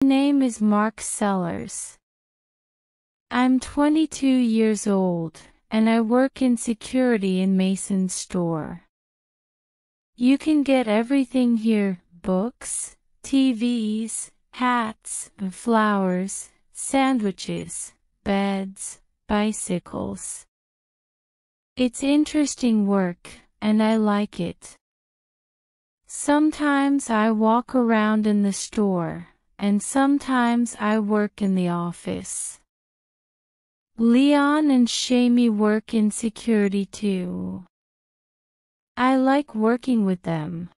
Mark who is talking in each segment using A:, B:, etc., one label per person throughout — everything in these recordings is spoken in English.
A: My name is Mark Sellers. I'm 22 years old, and I work in security in Mason's store. You can get everything here: books, TVs, hats, flowers, sandwiches, beds, bicycles. It's interesting work, and I like it. Sometimes I walk around in the store, and sometimes I work in the office. Leon and Shamie work in security too. I like working with them.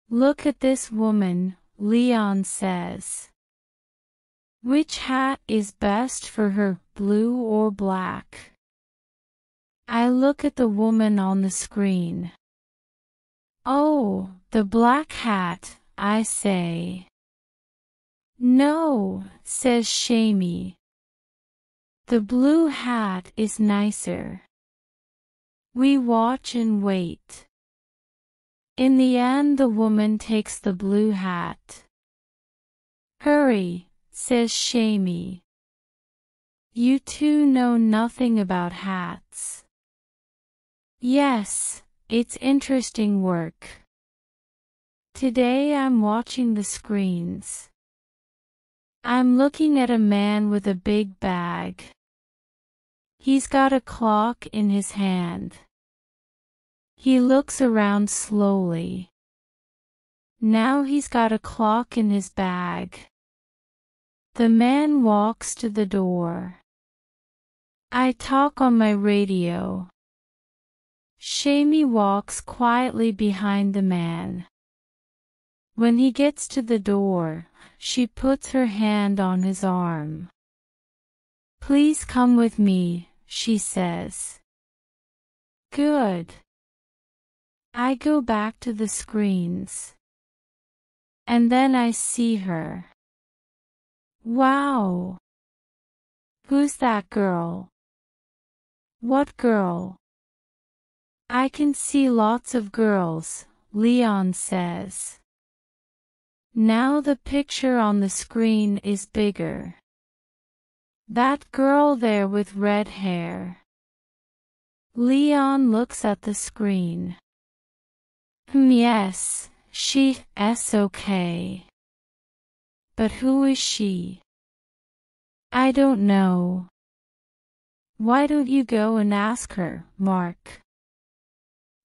A: Look at this woman, Leon says. Which hat is best for her, blue or black? I look at the woman on the screen. Oh, the black hat, I say. No, says Shamie. The blue hat is nicer. We watch and wait. In the end, the woman takes the blue hat. Hurry, says Shamie. You two know nothing about hats. Yes, it's interesting work. Today I'm watching the screens. I'm looking at a man with a big bag. He's got a clock in his hand. He looks around slowly. Now he's got a clock in his bag. The man walks to the door. I talk on my radio. Shamie walks quietly behind the man. When he gets to the door, she puts her hand on his arm. Please come with me, she says. Good. I go back to the screens. And then I see her. Wow! Who's that girl? What girl? I can see lots of girls, Leon says. Now the picture on the screen is bigger. That girl there with red hair. Leon looks at the screen. Yes, she's okay. But who is she? I don't know. Why don't you go and ask her, Mark?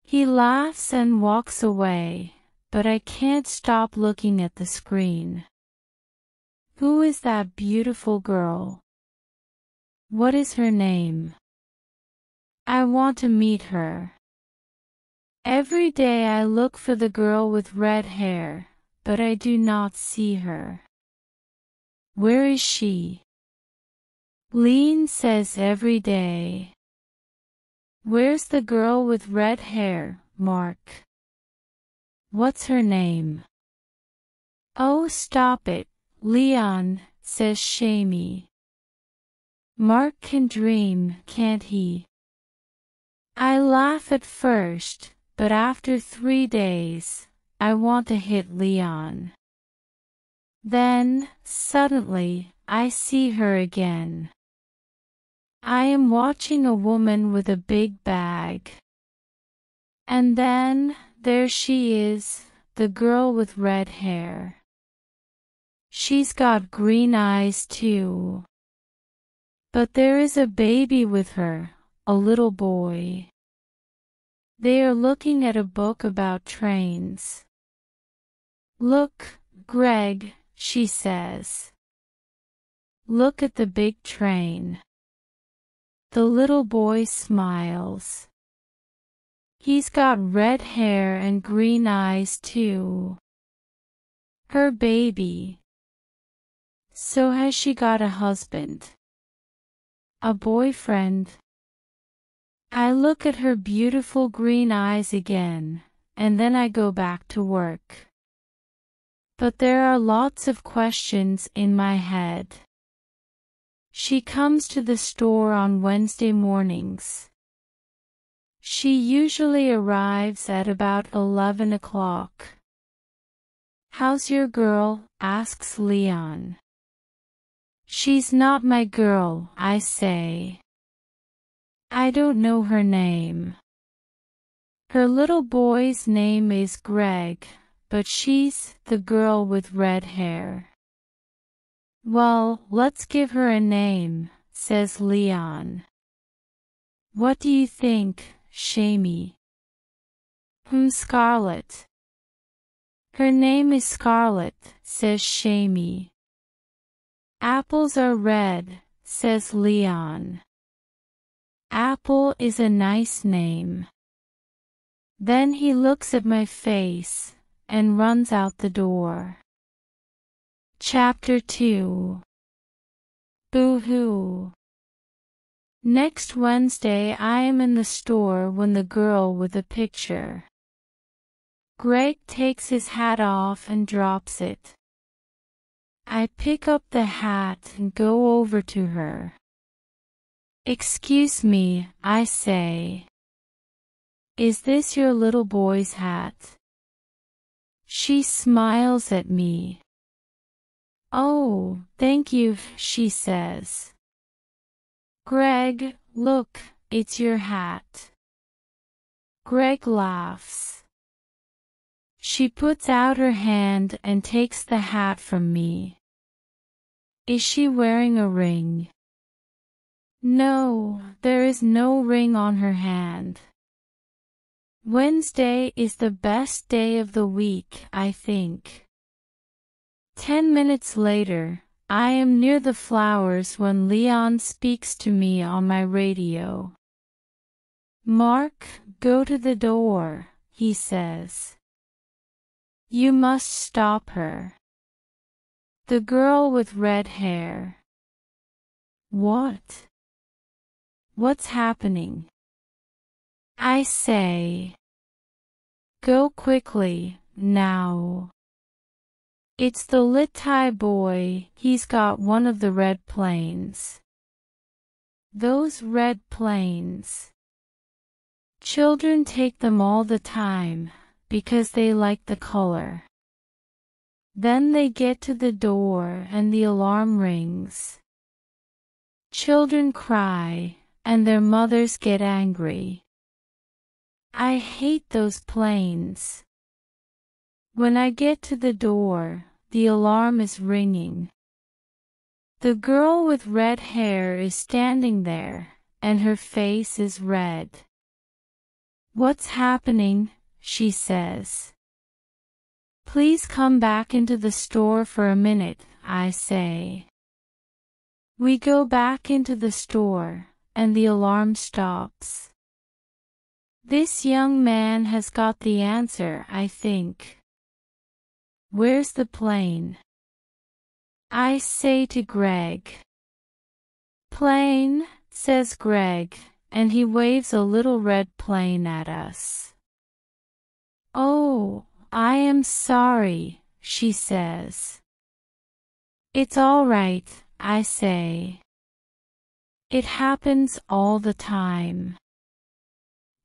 A: He laughs and walks away, but I can't stop looking at the screen. Who is that beautiful girl? What is her name? I want to meet her. Every day I look for the girl with red hair, but I do not see her. Where is she? Lean says every day. Where's the girl with red hair, Mark? What's her name? Oh, stop it, Leon, says Shamie. Mark can dream, can't he? I laugh at first, but after 3 days, I want to hit Leon. Then, suddenly, I see her again. I am watching a woman with a big bag. And then, there she is, the girl with red hair. She's got green eyes too. But there is a baby with her, a little boy. They are looking at a book about trains. Look, Greg, she says. Look at the big train. The little boy smiles. He's got red hair and green eyes too. Her baby. So has she got a husband? A boyfriend? I look at her beautiful green eyes again, and then I go back to work. But there are lots of questions in my head. She comes to the store on Wednesday mornings. She usually arrives at about 11 o'clock. How's your girl? Asks Leon. She's not my girl, I say. I don't know her name. Her little boy's name is Greg, but she's the girl with red hair. Well, let's give her a name, says Leon. What do you think, Shamey? Scarlet. Her name is Scarlet, says Shamey. Apples are red, says Leon. Apple is a nice name. Then he looks at my face and runs out the door. Chapter 2. Boo-hoo. Next Wednesday I am in the store when the girl with the picture. Greg takes his hat off and drops it. I pick up the hat and go over to her. Excuse me, I say. Is this your little boy's hat? She smiles at me. Oh, thank you, she says. Greg, look, it's your hat. Greg laughs. She puts out her hand and takes the hat from me. Is she wearing a ring? No, there is no ring on her hand. Wednesday is the best day of the week, I think. 10 minutes later, I am near the flowers when Leon speaks to me on my radio. Mark, go to the door, he says. You must stop her. The girl with red hair. What? What's happening? I say. Go quickly, now. It's the lit-tie boy, he's got one of the red planes. Those red planes. Children take them all the time, because they like the color. Then they get to the door and the alarm rings. Children cry, and their mothers get angry. I hate those planes. When I get to the door, the alarm is ringing. The girl with red hair is standing there, and her face is red. What's happening? She says. Please come back into the store for a minute, I say. We go back into the store, and the alarm stops. This young man has got the answer, I think. Where's the plane? I say to Greg. Plane, says Greg, and he waves a little red plane at us. Oh, I am sorry, she says. It's all right, I say. It happens all the time.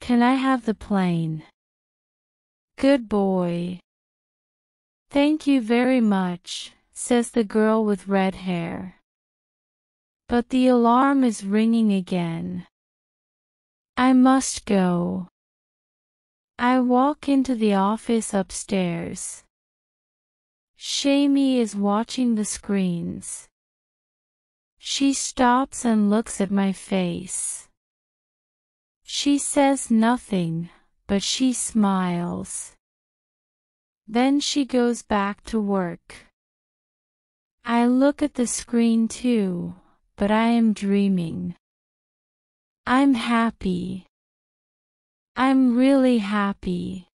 A: Can I have the plane? Good boy. Thank you very much, says the girl with red hair. But the alarm is ringing again. I must go. I walk into the office upstairs. Shamey is watching the screens. She stops and looks at my face. She says nothing, but she smiles. Then she goes back to work. I look at the screen too, but I am dreaming. I'm happy. I'm really happy.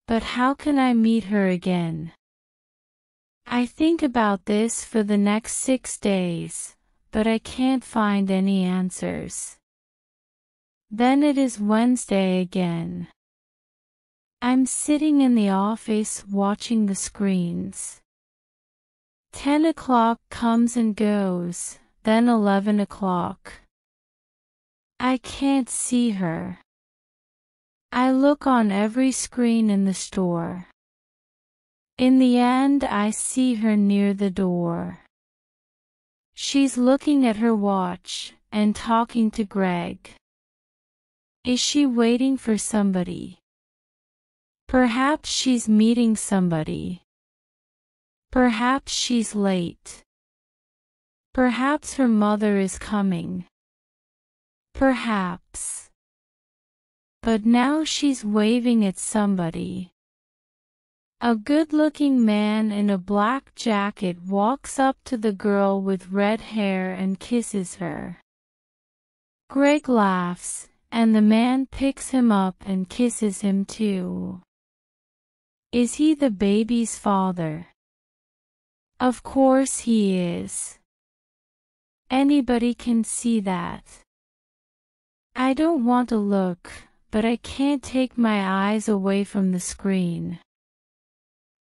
A: But how can I meet her again? I think about this for the next 6 days, but I can't find any answers. Then it is Wednesday again. I'm sitting in the office watching the screens. 10 o'clock comes and goes, then 11 o'clock. I can't see her. I look on every screen in the store. In the end, I see her near the door. She's looking at her watch and talking to Greg. Is she waiting for somebody? Perhaps she's meeting somebody. Perhaps she's late. Perhaps her mother is coming. Perhaps. But now she's waving at somebody. A good-looking man in a black jacket walks up to the girl with red hair and kisses her. Greg laughs, and the man picks him up and kisses him too. Is he the baby's father? Of course he is. Anybody can see that. I don't want to look, but I can't take my eyes away from the screen.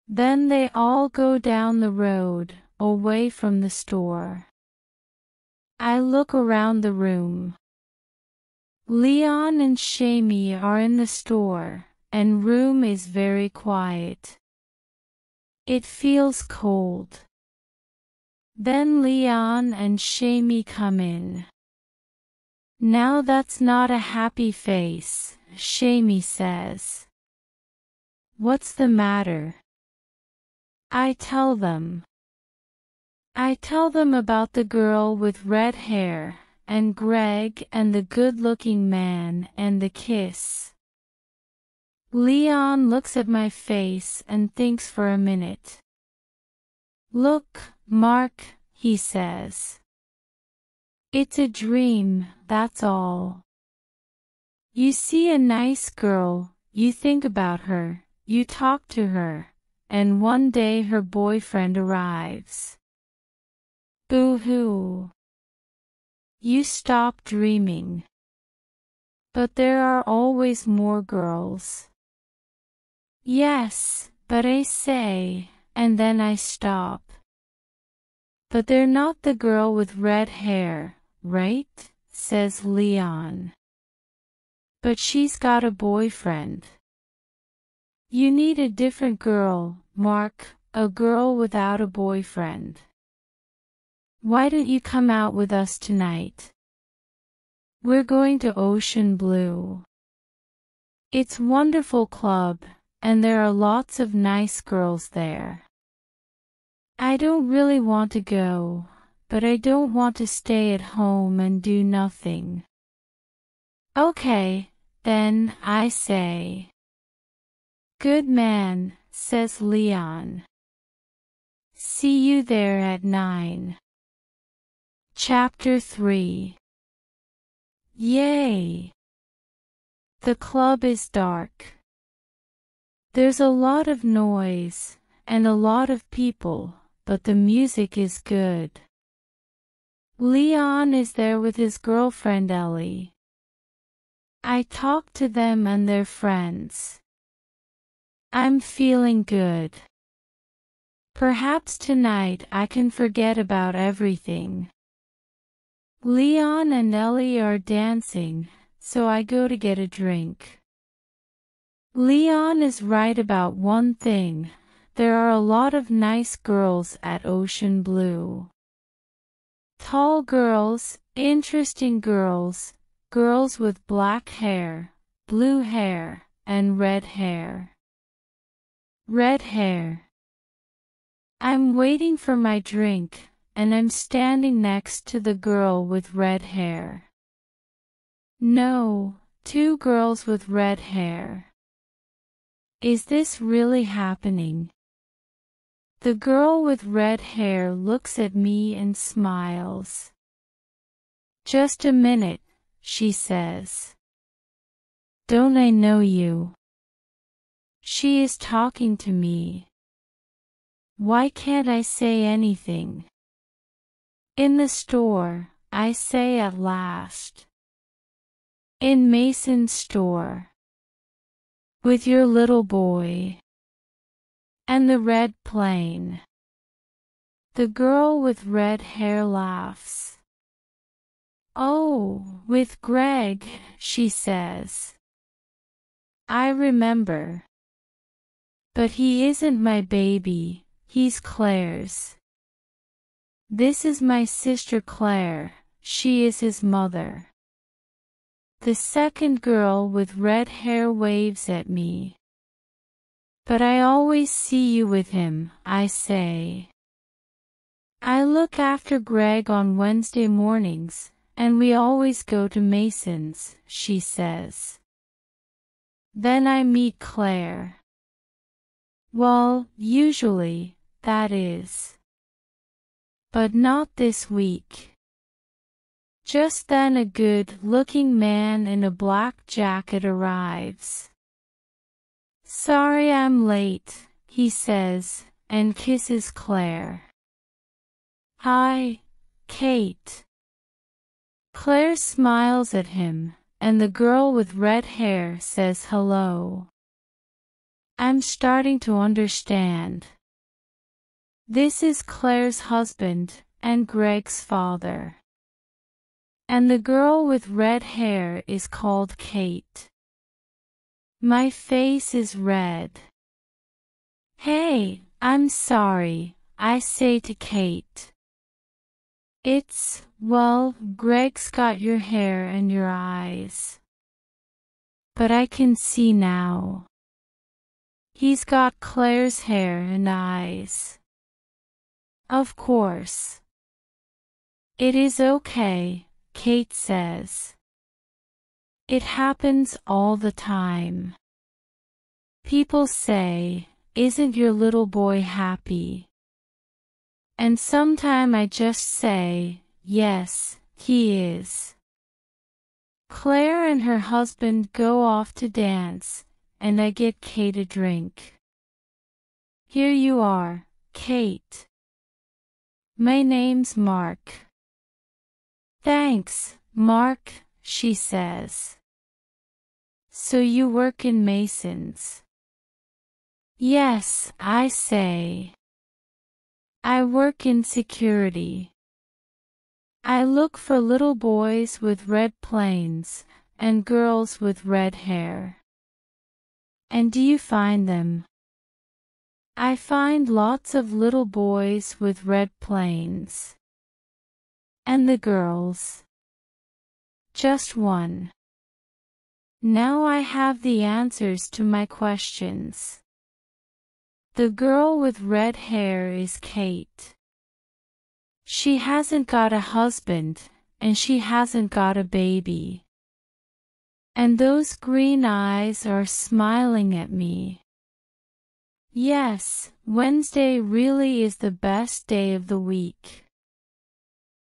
A: Then they all go down the road, away from the store. I look around the room. Leon and Shamie are in the store, and room is very quiet. It feels cold. Then Leon and Shamie come in. Now that's not a happy face, Shamie says. What's the matter? I tell them. I tell them about the girl with red hair, and Greg and the good-looking man and the kiss. Leon looks at my face and thinks for a minute. Look, Mark, he says. It's a dream, that's all. You see a nice girl, you think about her, you talk to her, and one day her boyfriend arrives. Boo-hoo. You stop dreaming. But there are always more girls. Yes, but I say, and then I stop. But they're not the girl with red hair, right? Says Leon. But she's got a boyfriend. You need a different girl, Mark, a girl without a boyfriend. Why don't you come out with us tonight? We're going to Ocean Blue. It's a wonderful club, and there are lots of nice girls there. I don't really want to go, but I don't want to stay at home and do nothing. Okay, then, I say. Good man, says Leon. See you there at 9. Chapter 3. Yay! The club is dark. There's a lot of noise, and a lot of people, but the music is good. Leon is there with his girlfriend Ellie. I talk to them and their friends. I'm feeling good. Perhaps tonight I can forget about everything. Leon and Ellie are dancing, so I go to get a drink. Leon is right about one thing. There are a lot of nice girls at Ocean Blue. Tall girls, interesting girls, girls with black hair, blue hair, and red hair. Red hair. I'm waiting for my drink, and I'm standing next to the girl with red hair. No, two girls with red hair. Is this really happening? The girl with red hair looks at me and smiles. Just a minute, she says. Don't I know you? She is talking to me. Why can't I say anything? In the store, I say at last. In Mason's store. With your little boy. And the red plane. The girl with red hair laughs. Oh, with Greg, she says. I remember. But he isn't my baby, he's Claire's. This is my sister Claire, she is his mother. The second girl with red hair waves at me. But I always see you with him, I say. I look after Greg on Wednesday mornings, and we always go to Mason's, she says. Then I meet Claire. Well, usually, that is. But not this week. Just then a good-looking man in a black jacket arrives. Sorry I'm late, he says, and kisses Claire. Hi, Kate. Claire smiles at him, and the girl with red hair says hello. I'm starting to understand. This is Claire's husband, and Greg's father. And the girl with red hair is called Kate. My face is red. Hey, I'm sorry, I say to Kate. Well, Greg's got your hair and your eyes. But I can see now. He's got Claire's hair and eyes. Of course. It is okay, Kate says. It happens all the time. People say, isn't your little boy happy? And sometime I just say, yes, he is. Claire and her husband go off to dance, and I get Kate a drink. Here you are, Kate. My name's Mark. Thanks, Mark, she says. So you work in Mason's? Yes, I say. I work in security. I look for little boys with red planes, and girls with red hair. And do you find them? I find lots of little boys with red planes. And the girls? Just one. Now I have the answers to my questions. The girl with red hair is Kate. She hasn't got a husband, and she hasn't got a baby. And those green eyes are smiling at me. Yes, Wednesday really is the best day of the week.